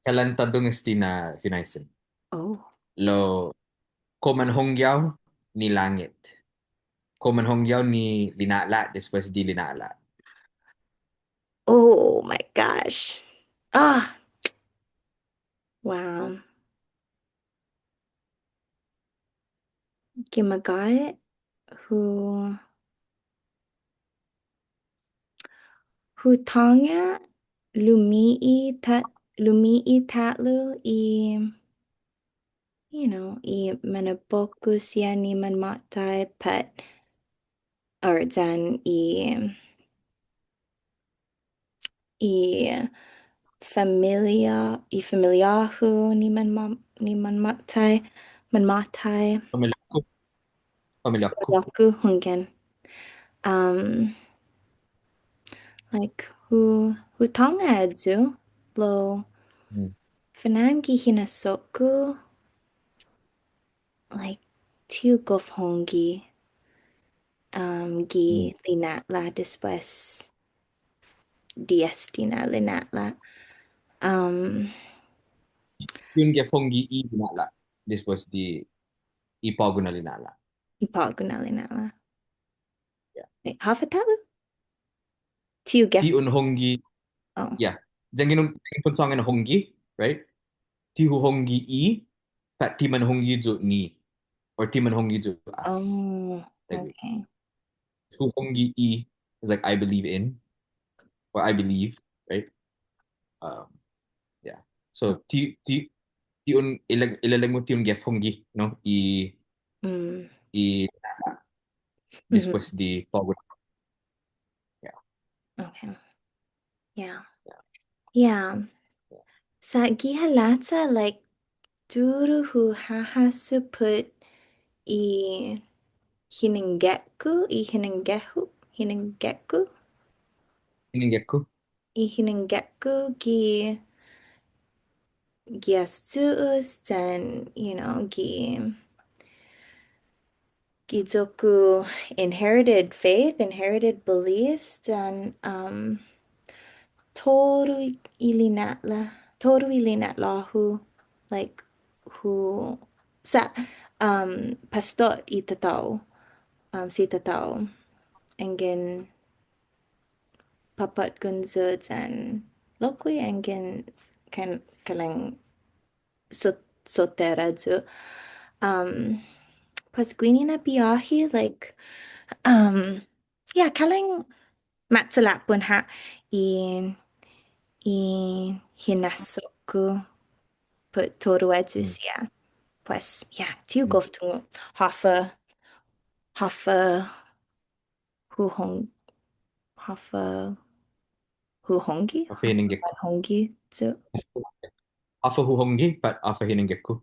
kailan tadong estina hinaisen. Oh. Lo, ko man hongyaw ni langit. Ko man hongyaw ni linala después di linala. Oh my gosh. Ah, wow. Gimagat hu lumii tat lumii tatlu i manaboku siya ni manmatay pet or dyan i familiahu ni manmatay Pamilya ko, pamilya ko. familiaku hunggan like hu tonga adzu lo Hmm. fanangi hinasoku like tiu gofhongi gi Hmm. linatla después diestina linatla um Yun kaya fongi i linala después di ipago na linala. ipaguna linatla. Yeah. Wait, hafatalu? Tiu Ti gef un honggi, oh. yeah. Jangan pun sangan honggi, right? Ti hu honggi i, pat ti man honggi jo ni, or ti man honggi jo as. Oh, Like, okay. hu honggi i is like I believe in, or I believe, right? Um, yeah. Oh, So ti un ilalag mo ti un gef honggi, no? mm, I mhm, después di pago. Yeah. okay. Yeah. Yeah. Yeah. Yeah. Sa gihalata like duru hu hahasu put i hiningeku Ini gekko. i hiningeku giastuus dan gizoku inherited faith, inherited beliefs dan toru ilinat lahu like who sa pastot itatao si tatao engin papat gunzo dan lokui engin kan kalang sotera zo um pas gwini na biyahe like um yeah kalang matsalap pun ha in hinasoku put toru Mm. etsusia. Pues yeah, tiu Mm. goftu hafa huhong hafa huhongi Afa hafa ini gekko. hongi zu Afa hu honggi, pat afa ini gekko.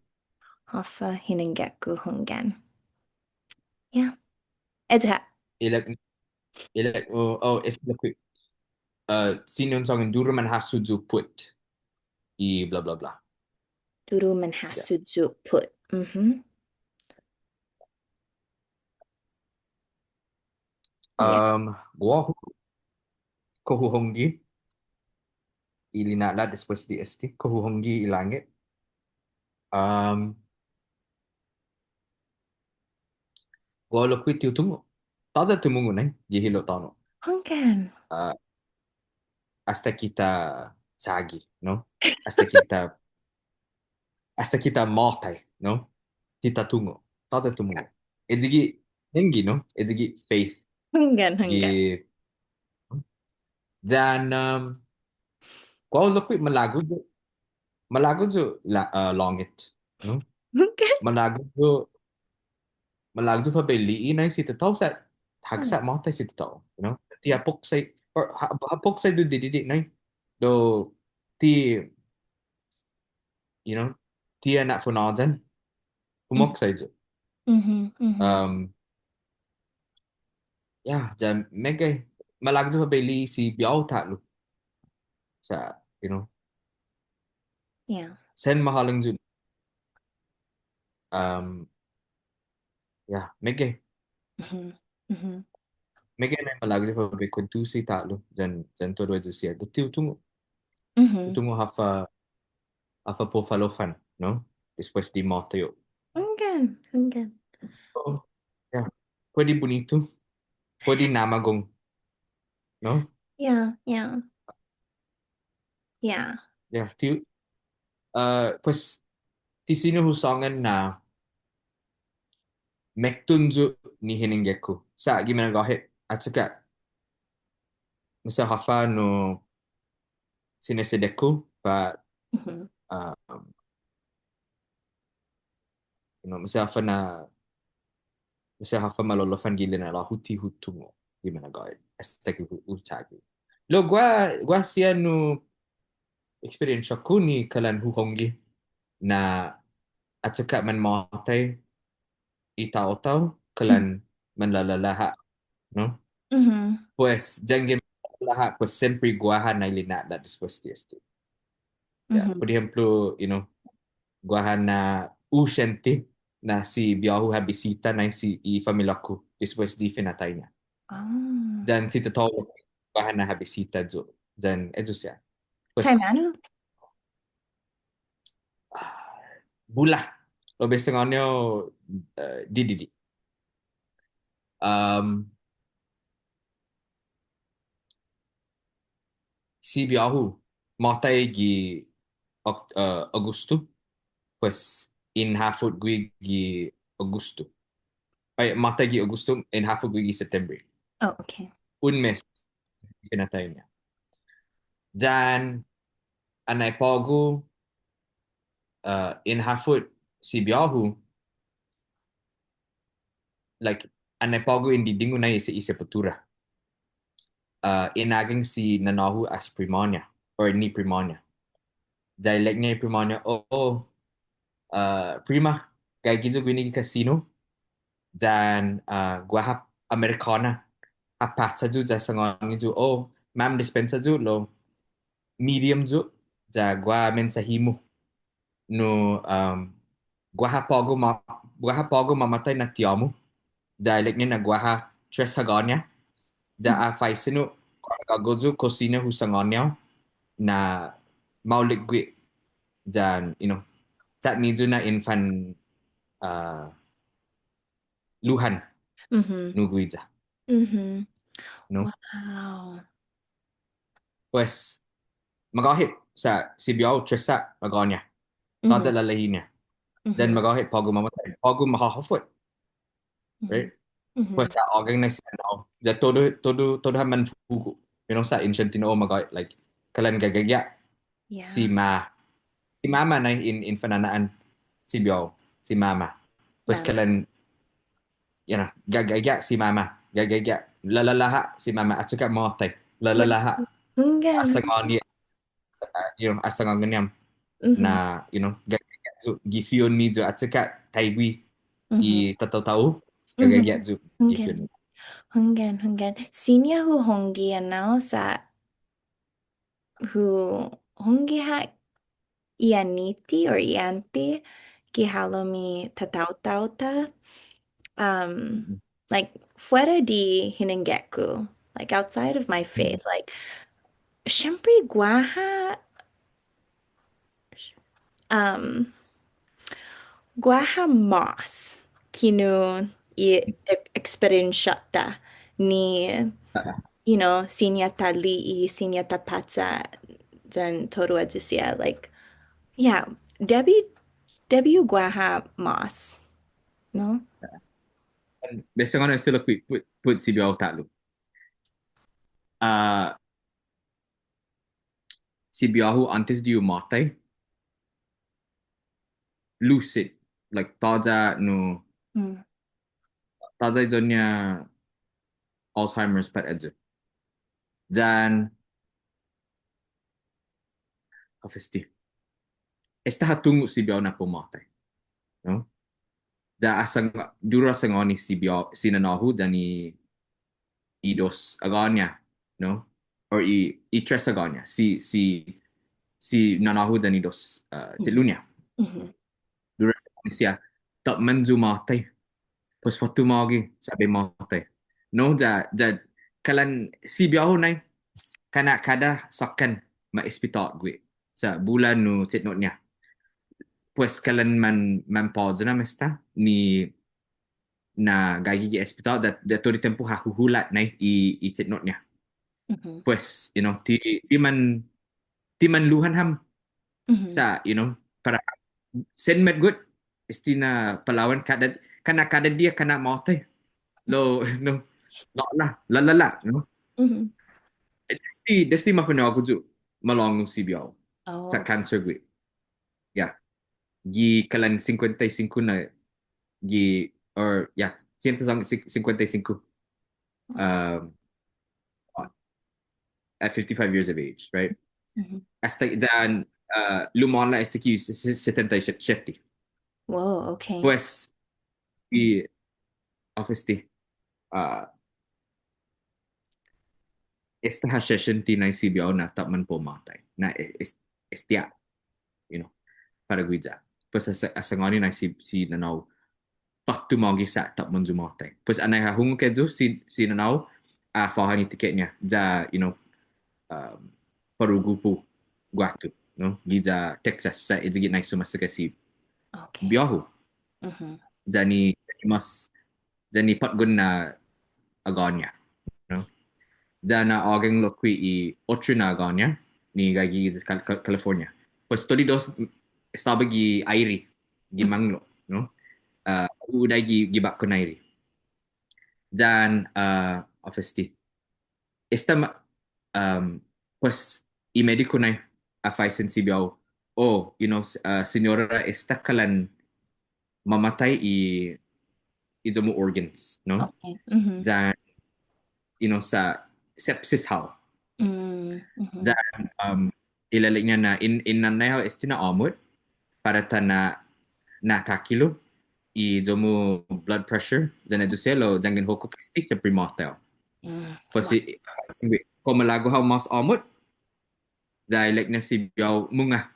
hafa hinengeku hungan. Yeah, edha Ilag, oh, es la quick. Sino yung song Duruman Hasuju put i blah blah blah. duru Yeah. manhasuzu put. Mm-hmm. Yeah. Gua kohuhonggi ilinala después di esti kohuhonggi ilangit. Um, gua lo quit tungo. Tada tumungo nai gihilo tano. Hungan. Uh, hasta kita sagi, no? Hasta kita hasta kita matai, no? Tita tungo. Tada tumungo. Edzigi nengi, no? Edzigi faith. Hungan, hungan. Gi dan gua lo quit malago jo longit, no? Hungan. Malago jo malagdo pa beli inay si tataw sa hagsa Oh. mo tayo si tataw, you know? Ti hapok say or hapok say do didi nay do ti you know ti anak funajan humok say jo. Mm-hmm. Mm-hmm. Um yeah, jam megay malagdo pa beli si biyaw ta lu sa Yeah. sen mahalang jud um yeah megay Mm-hmm. Mm-hmm. megay na malagdo pa be kuntu si ta lu jan jan todo jo siya do ti tungo Mm-hmm. tungo hafa apa po falofan, no? Después de morte yo. Enggan, enggan. Oh, ya. Pwede bonito, pwede namagong, no? Yeah, yeah, yeah. Ya, pues, di sini husangan na mektunju ni Hinenggeku. Sa gimana gahit at saka masa hafa no sinesedeku but Mm-hmm. masa hafa malolofan gila na la huti hutungo gimana gahit astagi utagi. Lo gua sia no experience aku ni kalan huhonggi na at saka man matay itaw-taw kalan manlalalaha, no? Mm-hmm. Pues, diyan lahat, pues sempre guahan na ilinada después de este. Ya, Mm-hmm. por ejemplo, guahan na usente na si Biyahu ha bisita na si i familya ko después de finatay niya. Oh. Diyan si Totoo, guahan na ha bisita jo. Diyan, edo siya. Pues, Taimano? bulah. Lo besang onyo, di. Um, si Biyahu, matay gi Agosto, pues, in hafod gi Agosto. Ay, matay gi Agosto, in hafod gi September. Oh, okay. Un mes pinatay niya. Dan, anay pogo, in hafod si Biyahu, like, anay pogo in didingo na isa patura. Inaging si Nanahu as primonya, or ni primonya. Dahil like niya yung primonya, prima, kaya gizo gwini casino, dan guahap Americana, apatsa ju, ja sangon ju, ma'am dispensa ju, lo, medium ju, ja gua mensahimu, no, guaha pogo mamatay na tiyamu, dahil like niya na guaha tres hagonya, ja a faisino, gagoju kusina husangonyaw, na maulik gwi, dan, sa medyo na infan uh, luhan Mm-hmm. nuguidza, Mm-hmm. no? Wow. Pues, magahit sa Sibiao Tresa Magonya, Mm-hmm. tada lalahin niya. Then Mm-hmm. magahit pago mamatay, pago mahahafot, Mm-hmm. right? Mm-hmm. Pues sa agang na siya now, da todo haman fugo. Sa ancient tinoo magahit, like, kalan gagagya, si Yeah. ma, si mama na in fananaan, Sibiao, si mama. Pues Ma'am. kalan, gagagya si mama, gagagya, lalalaha si mama, at saka matay, Yeah. lalalaha, Enggan. asangani, asanganganiam, Mm-hmm. na, gagayat gifion medyo at saka taigwi Mm-hmm. i tataw-taw Mm-hmm. gagayat Enggan. gifion. Enggan. Enggan. Sinya hu hongi anao sa hu hongi ha ianiti or ianti kihalomi tataw-tauta. Um, like fuera di Hinenggeku, like outside of my faith, like syempre um, guaha mas kinu experienciata ni, sinya tali sinya tapatsa dan toru adusia, like, yeah, Debbie guaha mas, no? Basta nga na sila put si Biao talo. Ah, si Biao antes di umatay, lucid. Like, Mm. tada ito niya Alzheimer's pat edyo. Dan, kafesti. Esta hatungo si Biao na pumatay. No? Dura asang ni si Biao, sinanahu, dani i dos aganya, no? Or i tres aganya. Si nanahu dani dos, Mhm. lunya. Mhm. Dura asang siya, tak manju matay. Pues fatumagi sabi matay. No, kalan si biyaho na kana kada sakkan maispitat gue sa bulan no titnot niya. pues kailan man pausa na mesta ni na gagi gi hospital da todo tempo hahuhulat na i not niya. Mhm. Pues, ti man luhan ham Mhm. sa, para sen met good isti na Palawan kana dia kana maute lo no no la no Mhm. desti mafano ako ju malong CBO sa Oh. cancer gwi ya gi kalan 55 na gi or ya 155 Oh. um at 55 years of age, right? Mhm. Hasta dyan, lumonla hasta ki 77. Whoa, okay. Pues, i obviously, uh, esta hasession ti na CBO na tapman po matay. Na estia, you know, para guida. Pues asa ngani na si nanaw patu magi sa tapman jumatay. Pues anay hahungo kedo si nanaw fahan ni tiket niya. Ja, um, parugu po guato, no? Giza Texas sa idzigi na sumasaka si Okay. biyahu. Mhm. Mas Jani patgun na agonya, no? Jana ageng lokwi i ocho na agonya ni gagi California. Pues todi dos estaba gi airi gi Mhm. manglo, no? Uday gi bakko na airi. Jan obviously esta pues i medico na afaisin si biyaw. Oh, señora esta kalan mamatay i mo organs, no? Okay. Mhm. Jan sa sepsis how. Mm. Mhm. Jan ilalagay niya na inanayaw estina amot para ta na kakilo i mo blood pressure jan edu selo jangan hoko kasti sa primotel. Mm. Pues Wow. ko malago how mas amot dahil like na si biyaw munga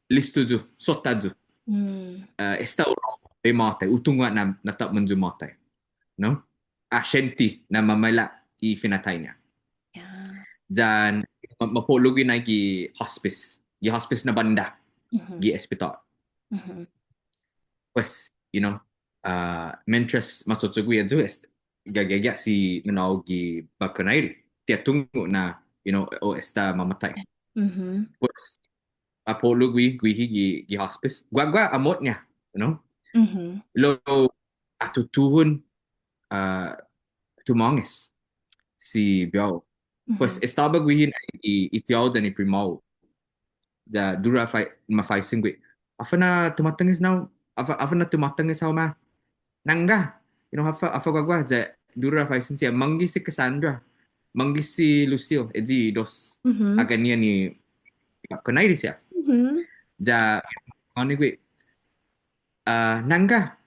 listo ju sotaju Mm. esta uro primotel utunga na natap manju motel, no? Asyenti na mamala i finatay niya. Yeah. Dan mapulugi na gi hospice na banda Mhm. gi hospital. Mhm. Pues mientras matutugui adu gagaga si gi bakunairi tia tungo na o esta mamatay. Mhm. Pues mapulugi gi hospice gua amot niya, Mhm. lo atutuhon uh, tumangis si Biao. Pues Mhm. estaba guihin itiaw dan ni primao da dura mafai singwi afa na tumatangis now afa na tumatangis how ma nangga afa gagwa da dura fai sin siya manggi si Cassandra manggi si Lucio edi dos Mhm. agania ni konai di siya Mhm. da ani gwi nangga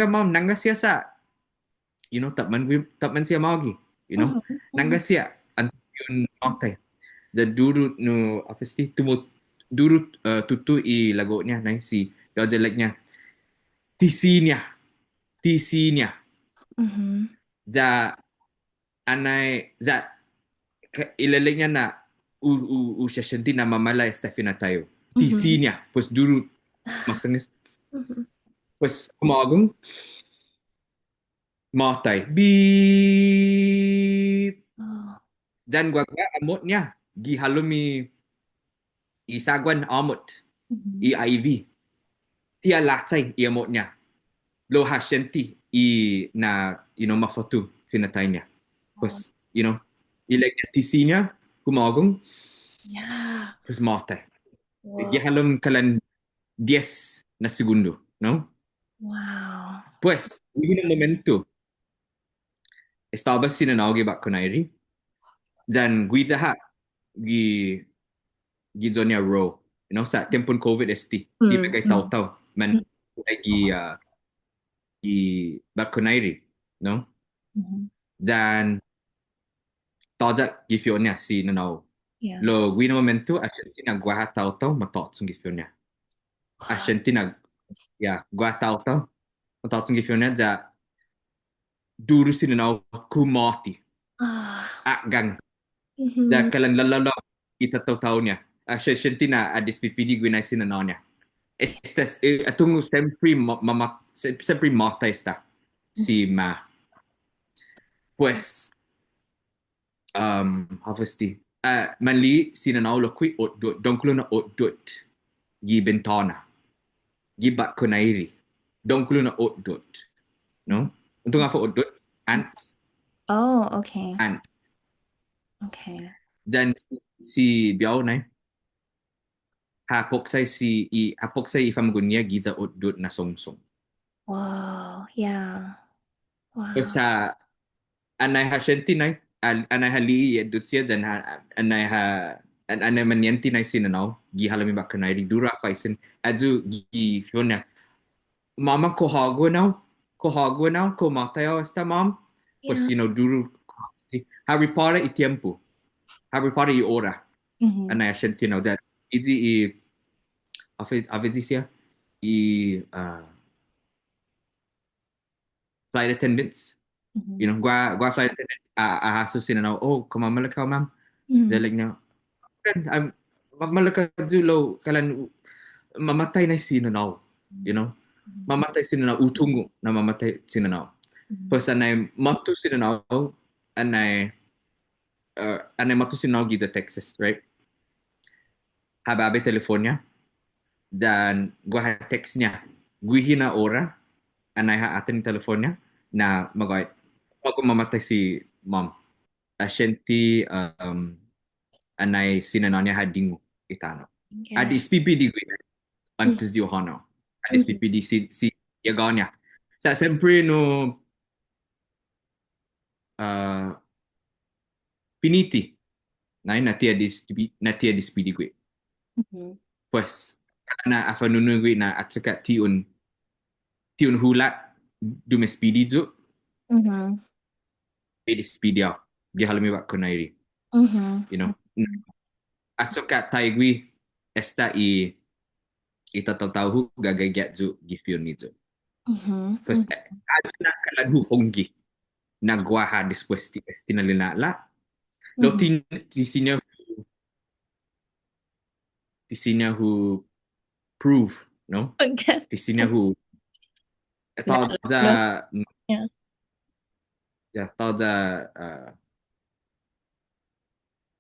mom nangga siya sa tapman siya magi Mhm. nangga Mhm. siya antiyon mate da durut no apa sih durut tutu i lago niya na si jelek niya tisinya tisinya Mhm. ja anay ja ilalig niya na u na mamala Stefina tayo Mhm. tisinya pues durut matangis Mhm. pues kumagong matay beep Oh. jan gwa amot niya gihalumi isagwan amot Mhm. i IV tia latay i amot niya lo hashenti na mafotu finatay niya. Oh. Pues ilag TC niya kumagong Yeah. pues matay. Whoa. Gihalom kalan 10 na segundo, no? Wow. Pues, hindi na momento, estaba sinanawag ba kunairi, dan guidaha gi Zonia Row, sa tempon COVID esti, di ba Mm. kay Mm. taw-taw, man ay gi bakunairi, no? Mhm. Dan tojak gi Fiona si nanaw. Yeah. Lo guino momento Argentina gua taw-taw matotsong gi Fiona. Wow. Argentina ya gua taw-taw matotsong gi Fiona ja duro si nanaw kumati Ah. akgang ja Mhm. kalan lalalaw itataw-taw niya. Argentina adis PPD guinay si nanaw niya. Atungo sempre sempre morta está si ma. Pues havesti manli sinanaulo qui otdut donkluna otdut gi bentana gi bat konairi donkluna otdut no untung apa otdut ants Oh, okay. ant Okay. dan si biao nai hapoksai i famgunia giza otdut na songsong Wow. Yeah. Wow. sa anay ha shenti nai anay ha li edut sia dan anay ha anay manienti nai sinanaw gi halami ba konairi dura kaisen adu gi fiona Mama ko now, ko mateo esta mom, pues Yeah. duru Harry Potter y tiempo, Harry Potter y hora, Mm-hmm. ana Argentina that idi i avedisia i flight attendants, Mm-hmm. gua flight attendant hasusin na oh kuma malakaw ma'am, Mm-hmm. dalig na I'm malaka julo kalan mamatay na sinanaw, mamatay sinanaw utungo na mamatay sinanaw. Mm-hmm. Pues anay matu sinanaw anay matu sinanaw gida Texas, right? Hababe telefonya dan gua ha text niya. Guhi na ora anay ha atin telefonya na magay ako mamatay si mom. Asyenti anay sinanaw niya hading itano. Okay. Adis PPD gwi Mm-hmm. antes di ohano. Adis PPD si yaganya. Sa sempre no uh, piniti natia di speedy gwi. Mm-hmm. Pues na afanunugui na at saka tiun hulat dume speedy zo Mm-hmm. di speedy out di halami wa konairi Mm-hmm. you know at saka taigui esta i tahu gagai get zo gifion ni zo Mm-hmm. pues na kalan hu honggi nagwaha después ti na linala lo Mm-hmm. tisinya hu prove no Okay. tisinya hu La, tao za la, yeah. ya tao za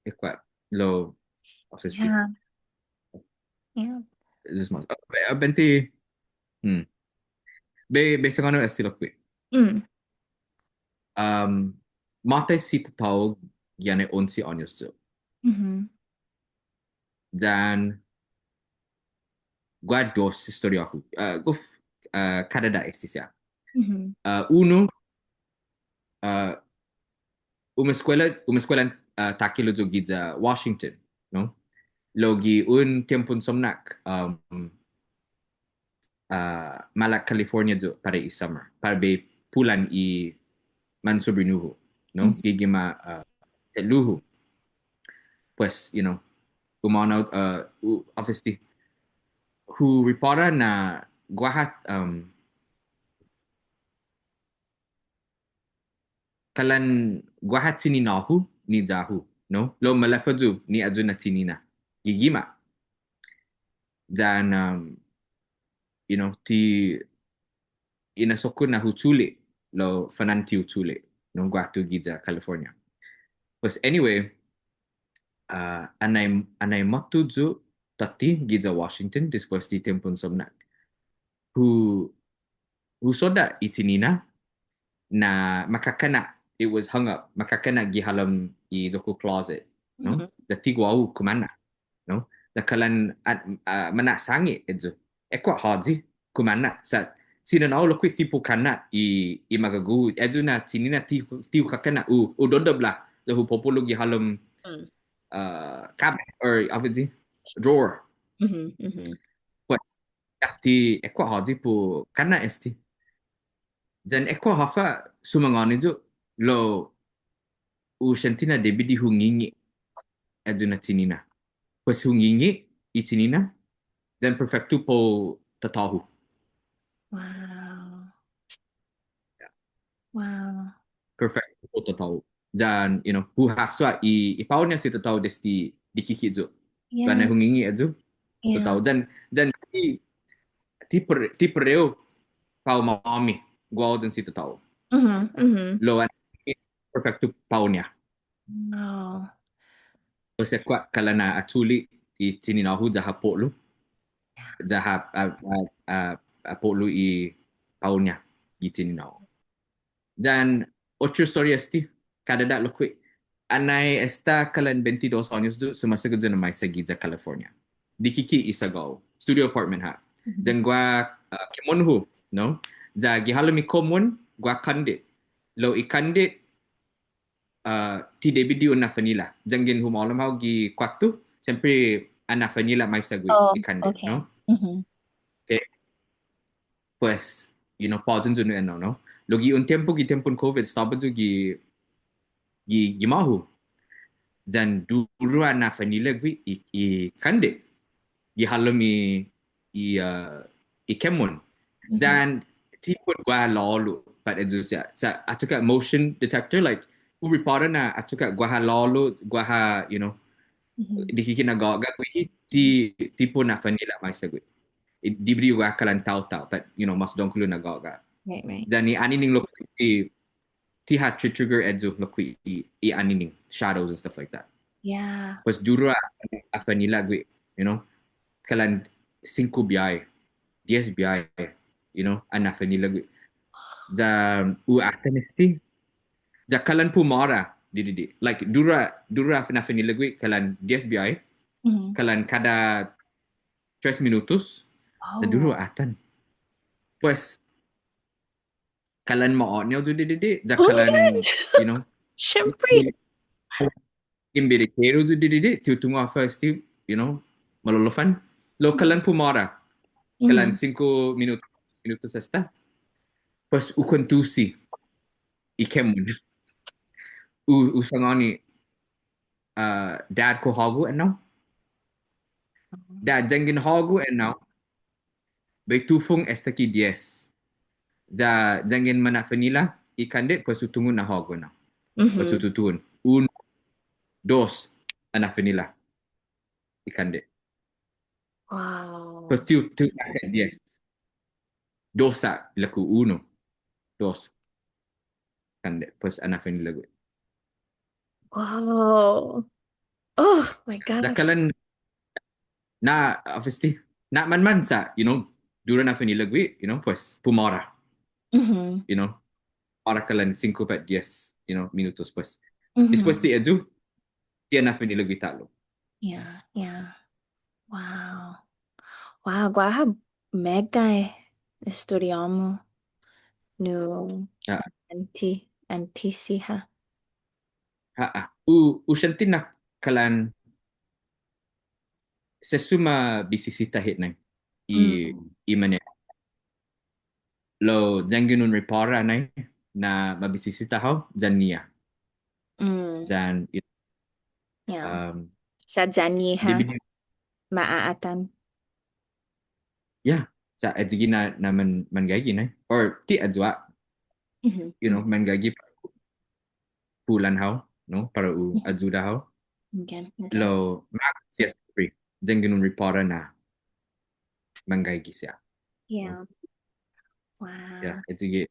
ekwa lo obviously Yeah. Yeah. just mas benti be secondo estilo qui Mm. um mate si tau giane 11 años zo Mm-hmm. dan gua dos historia aku guf Canada estisia Mm-hmm. uno uh, uma escuela takilo zo giza Washington no logi un tiempun somnak Malak California zo para i summer para be pulan i man sobrinuho no Mm-hmm. gigima luhu pues umanaw obviously who reported na guahat kalan guahat sininahu ni zahu no lo malafaju ni azuna sinina gigima dan ti inasokun na hutuli lo fananti hutuli no guatu giza California pues anyway anay matuzu tati giza Washington después di tempon somnak who soda itinina na makakana it was hung up makakana gihalam i doku closet no Mm-hmm. the tigwau kumana no the kalan at mana sangi edzo ekwa haji kumana sa sina na lo kwit tipo kana i magagu edzo na tinina tiu kakana u dodobla the hu popolo gihalam cabinet or apa sih drawer Mm-hmm. Mm-hmm. pues ti ekwa haji pu kana esti dan ekwa hafa sumangani jo lo Argentina debidi hungingi aduna tinina. Pues hungingi itinina dan perfecto po tatahu. Wow. Wow. Perfecto po tatahu. Dan huhaswa ipaw niya si tatahu des di kikidzo. Bana Yeah. hungingi adjo tatahu. Yeah. Dan tipo eu pau mami gua dan situ tahu Mhm, mhm. lo an perfect tu paunya Oh, o se kwa kala na atuli I tini na hu jaha po lu jaha po lu I paunya I tini na dan otra story esti kada da lo kwi anai esta kalan 22 años du semasa kerja na mai segi ja California di kiki isagaw studio apartment ha mhm. dan gua kimon hu no ja gihalami common gua kandit lo ikandit ti debidio na vanilla jangin humalam hau gi kwatu sempre ana vanilla mai sagui Oh, ikandit okay. no Mhm, okay pues pausan junu no logi un tiempo gi tiempo covid stop tu gi mahu dan dulu ana vanilla gui I kandit gi halam I kemon mhm. dan tipun gua lalu pada jusia sa atuka motion detector like u reporter na atuka gua lalu gua Mhm, dikiki na gaga gui mhm. tipo na vanilla mai sa gui dibri gua kalan tahu but mas don kulu na gaga Right, right. dan ni ning lo ti ha trigger edzo lo I ning shadows and stuff like that Yeah. pues dura a vanilla gui kalan 5 biay 10 biay ana vanilla gui da u atanesti jakalan pu mara di like dura na vanilla gui kalan 10 biay Mhm. kalan kada 3 minutos da duro Oh. atan pues kalan mo nyo di Oh my jakalan God. you know Syempre. imbirikero di tiu tungo first malolofan lo kalan pu mara kalan Mhm. 5 minutos esta pues u kontusi ikemun usangoni dad ko hagu dad jangin hagu bai tufung esta ki 10 jangin mana vanilla ikande pues utungun na hagu pues Mhm. ututun un dos ana vanilla ikande pues Wow. tiu akan 10 dosa laku uno dos kande pues ana vanilla gue Wow. Oh my God. jakalan na obviously na man sa dura na vanilla gue pues pumara Mhm. you know para kalan 5 pa 10 minutos pues después Mhm. ti edu dia na vanilla gue talo Yeah, yeah. Wow. Wow, guaha mega estudiamo no ah antisiha. u shantin na kalan sa suma bisisita hit na Mm. i mane lo janginun repara na mabisisita ho jania Mm. dan Yeah. um Sa Janyiha, debi maaatan. ya sa edzigi na man gagi or ti adzwa Mhm. Mhm. man gagi pulan ho no para u adzuda ho Again, again. lo max yes free janginun repara na man gagi siya no Yeah. ya Wow. edzigi